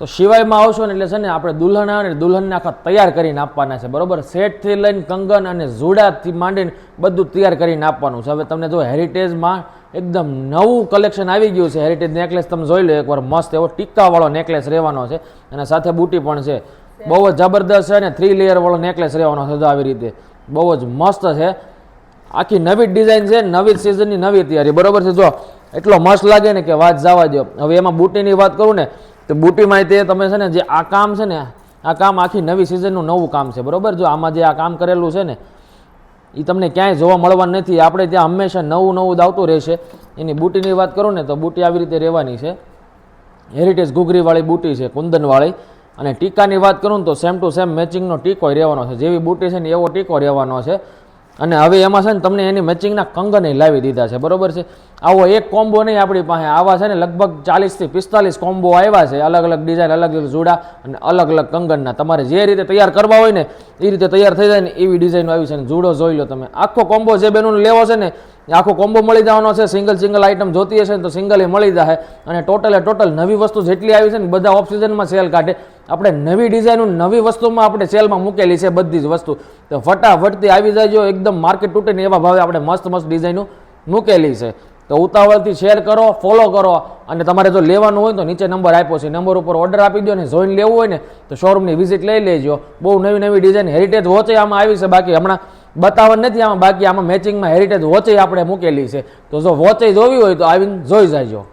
તો સિવાયમાં આવશો ને એટલે છે ને આપણે દુલ્હન આવે ને દુલ્હનને આખા તૈયાર કરીને આપવાના છે, બરોબર. સેટથી લઈને કંગન અને જોડાથી માંડીને બધું તૈયાર કરીને આપવાનું છે. હવે તમને જો હેરિટેજમાં એકદમ નવું કલેક્શન આવી ગયું છે. હેરિટેજ નેકલેસ તમે જોઈ લો એકવાર, મસ્ત એવો ટીકાવાળો નેકલેસ રહેવાનો છે અને સાથે બુટી પણ છે. બહુ જ જબરદસ્ત છે ને 3 લેયર વાળો નેકલેસ રહેવાનો છે. આવી રીતે બહુ જ મસ્ત છે. આખી નવી ડિઝાઇન છે, નવી સિઝનની નવી તૈયારી, બરોબર છે. જો એટલો મસ્ત લાગે ને કે વાત જવા દો. હવે એમાં બુટીની વાત કરું ને તો બુટીમાં તે તમે છે ને જે આ કામ છે ને આ કામ આખી નવી સિઝનનું નવું કામ છે, બરોબર. જો આમાં જે આ કામ કરેલું છે ને એ તમને ક્યાંય જોવા મળવાનું નથી. આપણે ત્યાં હંમેશા નવું નવું આવતું રહેશે. એની બુટીની વાત કરું ને તો બુટી આવી રીતે રહેવાની છે. હેરિટેજ ઘૂઘરીવાળી બુટી છે, કુંદનવાળી. અને ટીકાની વાત કરું ને તો સેમ ટુ સેમ મેચિંગનો ટીકો રહેવાનો છે. જેવી બુટી છે ને એવો ટીકો રહેવાનો છે. અને હવે એમાં છે ને તમને એની મેચિંગના કંગન લાવી દીધા છે, બરોબર છે. આવો એક કોમ્બો નહીં આપણી પાસે, આવા છે ને લગભગ 40 થી 45 કોમ્બો આવ્યા છે. અલગ અલગ ડિઝાઇન, અલગ અલગ જોડા અને અલગ અલગ કંગનના. તમારે જે રીતે તૈયાર કરવા હોય ને એ રીતે તૈયાર થઈ જાય ને એવી ડિઝાઇન આવી છે. જોડો જોઈ લો તમે. આખો કોમ્બો જે બેનો લેવો છે ને આખો કોમ્બો મળી જવાનો છે. સિંગલ આઇટમ જોતી હશે ને તો સિંગલ એ મળી જાય. અને ટોટલ નવી વસ્તુ જેટલી આવી છે ને બધા ઓફ સિઝનમાં સેલ કાઢે. આપણે નવી ડિઝાઇન નવી વસ્તુમાં આપણે સેલમાં મૂકેલી છે બધી જ વસ્તુ. તો ફટાફટથી આવી જાય. એકદમ માર્કેટ તૂટે ને એવા ભાવે આપણે મસ્ત મસ્ત ડિઝાઇનો મૂકેલી છે. તો ઉતાવળથી શેર કરો, ફોલો કરો. અને તમારે જો લેવાનું હોય તો નીચે નંબર આપ્યો છે, નંબર ઉપર ઓર્ડર આપી દો. ને જોઈને લેવું હોય ને તો શોરૂમની વિઝિટ લઈ લેજો. બહુ નવી ડિઝાઇન હેરિટેજ વોચે આમાં આવી છે. બાકી હમણાં બતાવવાનું નથી આમાં. બાકી આમાં મેચિંગમાં હેરિટેજ વોચે આપણે મૂકેલી છે. તો જો વોચે જોવી હોય તો આવીને જોઈ જાયજો.